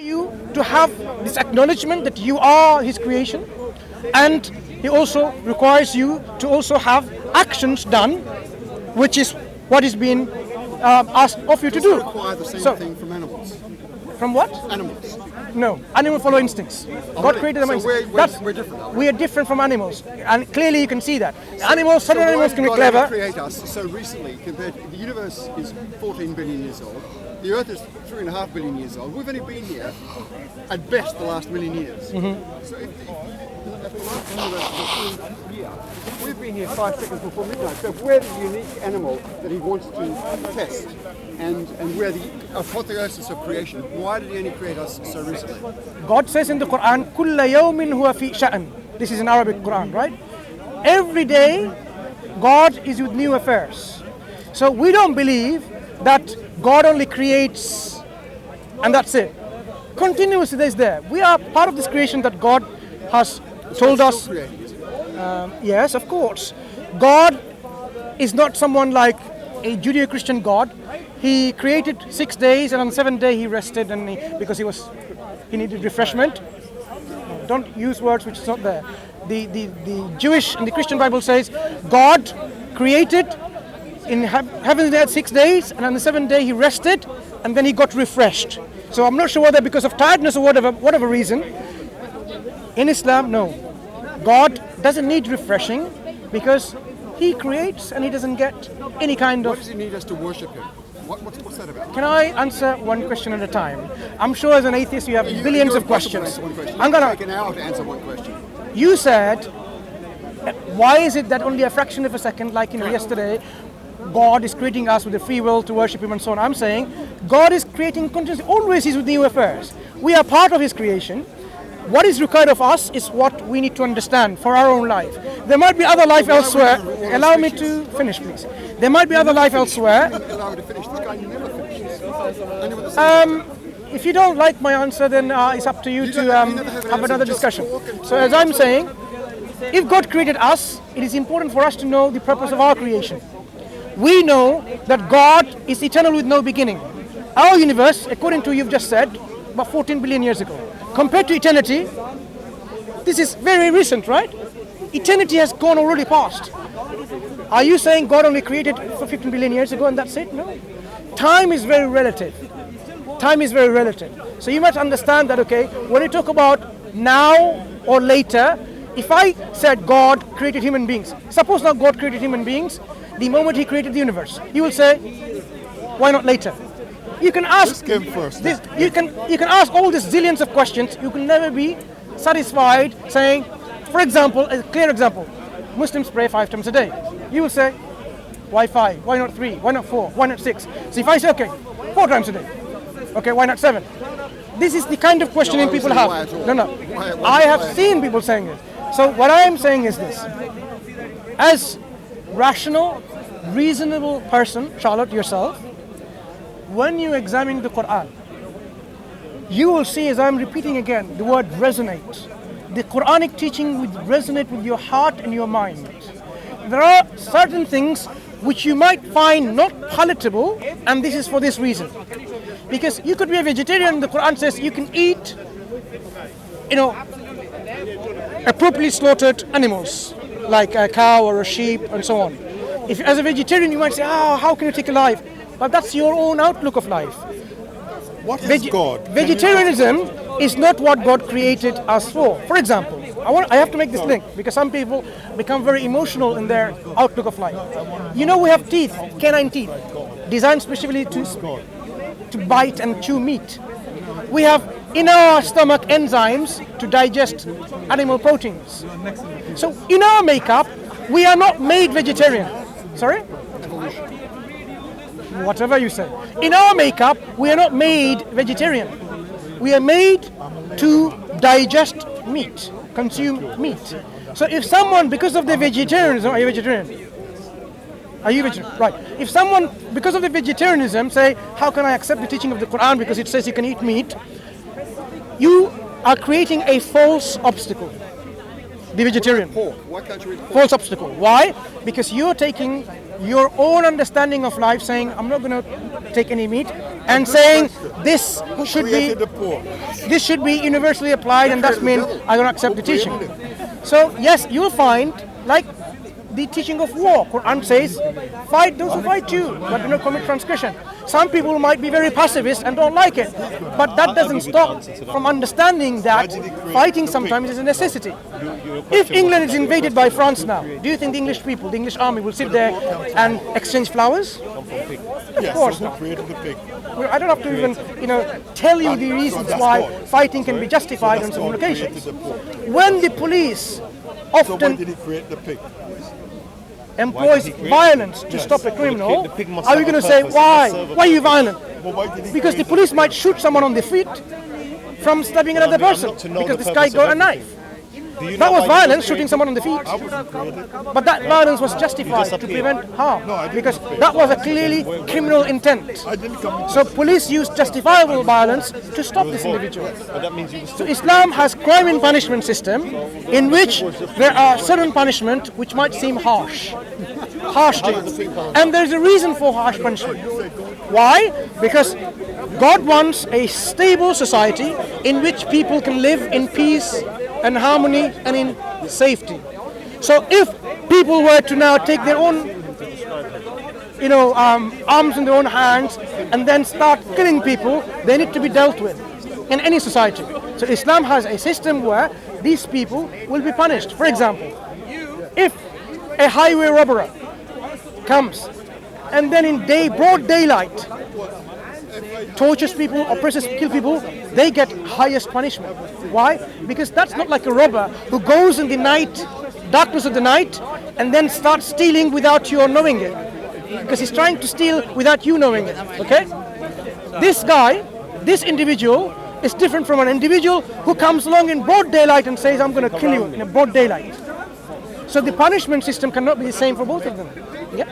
You to have this acknowledgement that you are His creation, and He also requires you to also have actions done, which is what is being asked of you to do. Require the same thing from animals. From what? Animals. No, animals follow instincts. God created them. So we're different. We are different from animals, and clearly you can see that. Certain animals can be clever. God create us so recently compared? The universe is 14 billion years old. The Earth is 3.5 billion years old. We've only been here, at best, the last million years. Mm-hmm. So if the last universe was 14 years, we've been here 5 seconds before midnight. So if we're the unique animal that he wants to test, and we're the apotheosis of creation, why did he only create us so recently? God says in the Quran, كُلَّ يَوْمٍ هُوَ فِي شَأْنٍ. This is in Arabic Quran, right? Every day, God is with new affairs. So we don't believe that God only creates and that's it. Continuously is there. We are part of this creation that God has told us. Yes, of course. God is not someone like a Judeo-Christian God. He created 6 days, and on the 7th day he rested, and because he needed refreshment. Don't use words which is not there. The Jewish and the Christian Bible says God created in heaven and earth 6 days, and on the 7th day he rested, and then he got refreshed. So I'm not sure whether because of tiredness or whatever reason. In Islam, no. God doesn't need refreshing because he creates and he doesn't get any kind of... Why does he need us to worship him? What's that about? Can I answer one question at a time? I'm sure as an atheist you have billions of questions. I'm gonna take an hour to answer one question. You said, why is it that only a fraction of a second, like yesterday, God is creating us with a free will to worship him and so on? I'm saying God is creating continuously, always he's with new affairs. We are part of his creation. What is required of us is what we need to understand for our own life. There might be other life elsewhere. Allow me to finish, please. There might be other life elsewhere. Allow me to finish. This guy never finishes. If you don't like my answer, then it's up to you to have another discussion. So as I'm saying, if God created us, it is important for us to know the purpose of our creation. We know that God is eternal with no beginning. Our universe, according to you've just said, about 14 billion years ago. Compared to eternity, this is very recent, right? Eternity has gone already past. Are you saying God only created for 15 billion years ago and that's it? No. Time is very relative. Time is very relative. So you must understand that, okay, when you talk about now or later, if I said God created human beings, suppose now God created human beings, the moment he created the universe, you will say, why not later? You can ask this came first. You can ask all these zillions of questions. You can never be satisfied saying, for example, a clear example, Muslims pray 5 times a day. You will say, why 5? Why not 3? Why not 4? Why not 6? So if I say, okay, 4 times a day, okay, why not 7? This is the kind of questioning people have. No. I have seen people saying it. So what I am saying is this. As rational, reasonable person, Charlotte, yourself, when you examine the Quran, you will see, as I'm repeating again, the word resonate. The Quranic teaching will resonate with your heart and your mind. There are certain things which you might find not palatable, and this is for this reason. Because you could be a vegetarian, the Quran says you can eat, appropriately slaughtered animals, like a cow or a sheep and so on. If as a vegetarian you might say, how can you take a life? But that's your own outlook of life. What is God? Vegetarianism is not what God created us for. For example, I have to make this link because some people become very emotional in their outlook of life. We have teeth, canine teeth, designed specifically to bite and chew meat. We have in our stomach enzymes to digest animal proteins. So in our makeup, we are not made vegetarian. Sorry? Whatever you say. In our makeup, we are not made vegetarian. We are made to digest meat, consume meat. So if someone, because of the vegetarianism, are you vegetarian? Are you vegetarian? Right. If someone, because of the vegetarianism, say, how can I accept the teaching of the Quran because it says you can eat meat? You are creating a false obstacle. The vegetarian. Why can't you eat pork? False obstacle. Why? Because you're taking your own understanding of life, saying, I'm not going to take any meat, and saying, this should be the poor? this should be universally applied, and that means I don't accept the teaching. So yes, you'll find like the teaching of war. Quran says, fight those who fight you, but do not commit transgression. Some people might be very pacifist and don't like it, but that doesn't stop from understanding that fighting sometimes is a necessity. If England is invaded by France now, do you think the English people, the English army will sit there and exchange flowers? Of course not. Well, I don't have to even, tell you the reasons why fighting can be justified on some occasions. When the police often employs violence to stop a criminal, are you going to say, why? Why are you violent? Because the police might shoot someone on the feet from stabbing another person because this guy got a knife. That was violence, shooting someone on the feet. But that violence was justified to prevent harm because that was a clearly criminal intent. So police used justifiable violence to stop this individual. So Islam has crime and punishment system in which there are certain punishment which might seem harsh to you. And there's a reason for harsh punishment. Why? Because God wants a stable society in which people can live in peace and harmony and in safety. So if people were to now take their own arms in their own hands and then start killing people, they need to be dealt with in any society. So Islam has a system where these people will be punished. For example, if a highway robber comes and then in broad daylight tortures people, oppresses, kill people, they get highest punishment. Why? Because that's not like a robber who goes in the night, darkness of the night, and then starts stealing without your knowing it. Because he's trying to steal without you knowing it. Okay? This individual is different from an individual who comes along in broad daylight and says, I'm going to kill you in a broad daylight. So the punishment system cannot be the same for both of them. Yeah?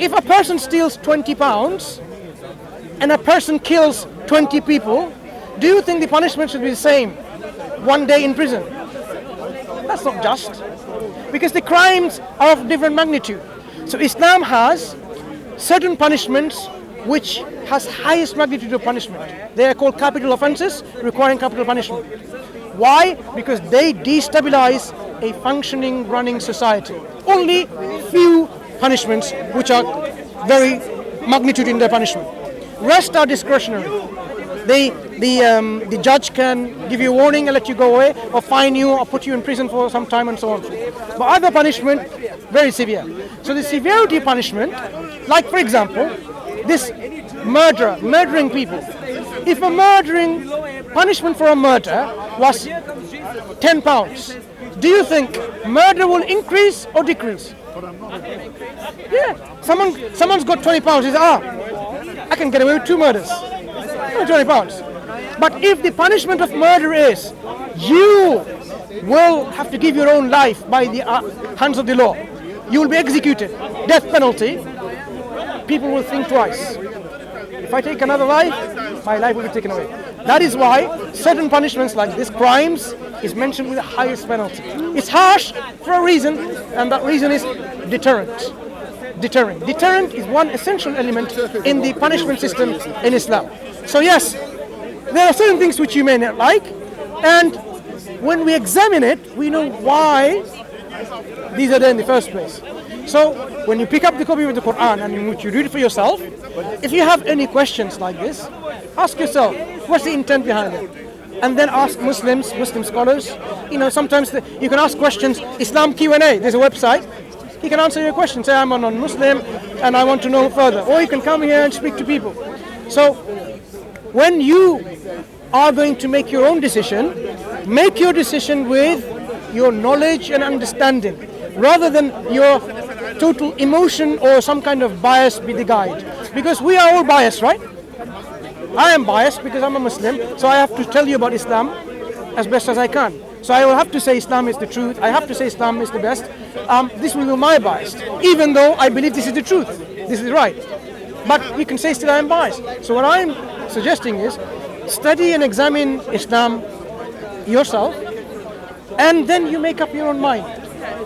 If a person steals 20 pounds, and a person kills 20 people, do you think the punishment should be the same? 1 day in prison? That's not just. Because the crimes are of different magnitude. So Islam has certain punishments which has highest magnitude of punishment. They are called capital offenses requiring capital punishment. Why? Because they destabilize a functioning, running society. Only few punishments which are very magnitude in their punishment. Rest are discretionary. The judge can give you a warning and let you go away, or fine you, or put you in prison for some time, and so on. But other punishment, very severe. So the severity of punishment, like for example, this murdering people. If a punishment for a murder was 10 pounds, do you think murder will increase or decrease? Yeah, someone's got 20 pounds. He says, I can get away with 2 murders. 20 pounds. But if the punishment of murder is you will have to give your own life by the hands of the law, you will be executed, death penalty, people will think twice. If I take another life, my life will be taken away. That is why certain punishments like this, crimes, is mentioned with the highest penalty. It's harsh for a reason, and that reason is deterrent. Deterrent is one essential element in the punishment system in Islam. So yes, there are certain things which you may not like, and when we examine it, we know why these are there in the first place. So when you pick up the copy of the Quran and in which you read it for yourself, if you have any questions like this, ask yourself, what's the intent behind it? And then ask Muslim scholars. Sometimes you can ask questions. Islam Q&A, there's a website. He can answer your question. Say, I'm a non-Muslim and I want to know further. Or you can come here and speak to people. So when you are going to make your own decision, make your decision with your knowledge and understanding, rather than your total emotion or some kind of bias be the guide. Because we are all biased, right? I am biased because I'm a Muslim, so I have to tell you about Islam as best as I can. So I will have to say Islam is the truth. I have to say Islam is the best. This will be my bias, even though I believe this is the truth. This is right. But you can say still I am biased. So what I'm suggesting is study and examine Islam yourself, and then you make up your own mind.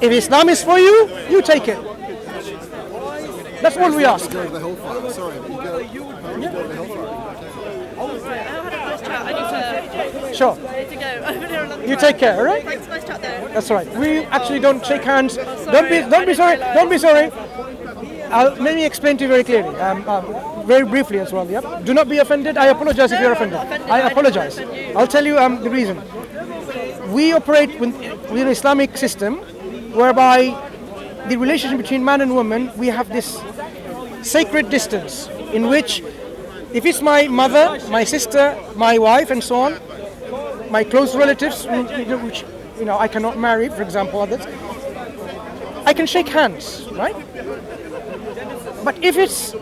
If Islam is for you, you take it. That's all we ask. Sure. I need to go. I've been here a long time. You take care, all right? Thanks, nice chat though. That's right. We actually don't shake hands. Sorry, Don't be sorry. Don't be sorry. Let me explain to you very clearly, very briefly as well. Yeah. Do not be offended. I apologize if you're offended. I apologize. I'll tell you the reason. We operate with an Islamic system whereby the relationship between man and woman, we have this sacred distance in which, if it's my mother, my sister, my wife, and so on, my close relatives, which I cannot marry, for example, others, I can shake hands, right? But if it's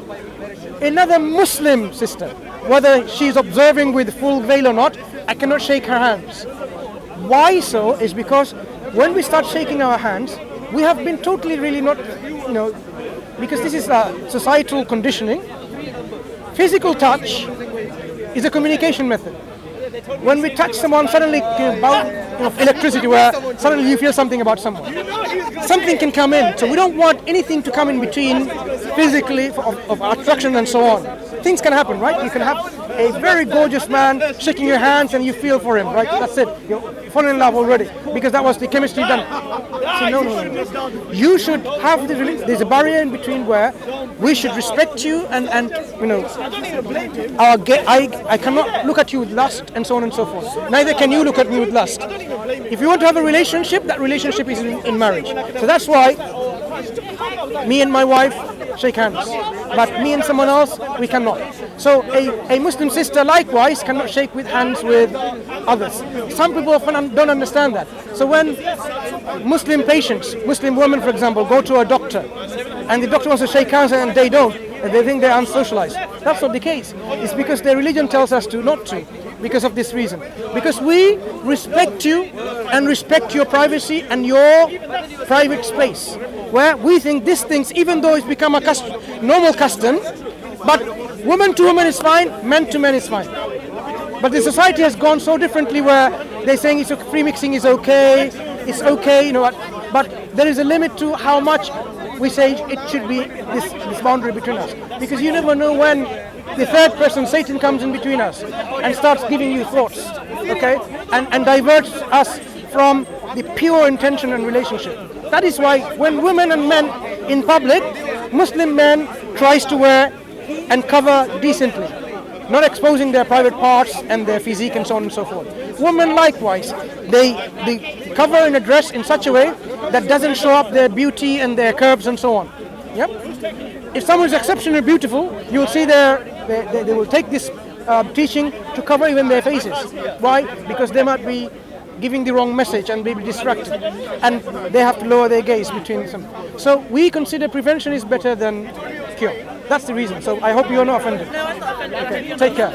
another Muslim sister, whether she's observing with full veil or not, I cannot shake her hands. Why so? Is because when we start shaking our hands, we have been totally really not, because this is societal conditioning. Physical touch is a communication method. When we touch someone, suddenly electricity, where suddenly you feel something about someone. Something can come in, so we don't want anything to come in between physically of attraction and so on. Things can happen, right? You can have a very gorgeous man shaking your hands and you feel for him, right? That's it. You fall in love already because that was the chemistry done. So no. You should have there's a barrier in between where we should respect you and I cannot look at you with lust and so on and so forth. Neither can you look at me with lust. If you want to have a relationship, that relationship is in marriage. So that's why me and my wife shake hands, but me and someone else, we cannot. So a Muslim sister likewise cannot shake hands with others. Some people often don't understand that. So when Muslim patients, Muslim women for example, go to a doctor and the doctor wants to shake hands and they don't, and they think they're unsocialized. That's not the case. It's because their religion tells us not to, because of this reason. Because we respect you and respect your privacy and your private space, where we think these things, even though it's become a normal custom, but woman to woman is fine, man to man is fine. But the society has gone so differently where they're saying free mixing is okay, it's okay, but there is a limit to how much we say it should be this boundary between us. Because you never know when the third person, Satan, comes in between us and starts giving you thoughts, okay, and diverts us from the pure intention and relationship. That is why when women and men in public, Muslim men tries to wear and cover decently, not exposing their private parts and their physique and so on and so forth. Women likewise, they cover and dress in such a way that doesn't show up their beauty and their curves and so on. Yep. If someone is exceptionally beautiful, you'll see they will take this teaching to cover even their faces. Why? Because they might be giving the wrong message and be distracted, and they have to lower their gaze between them. So we consider prevention is better than cure. That's the reason. So I hope you're not offended. No, I'm not offended. Okay, take care.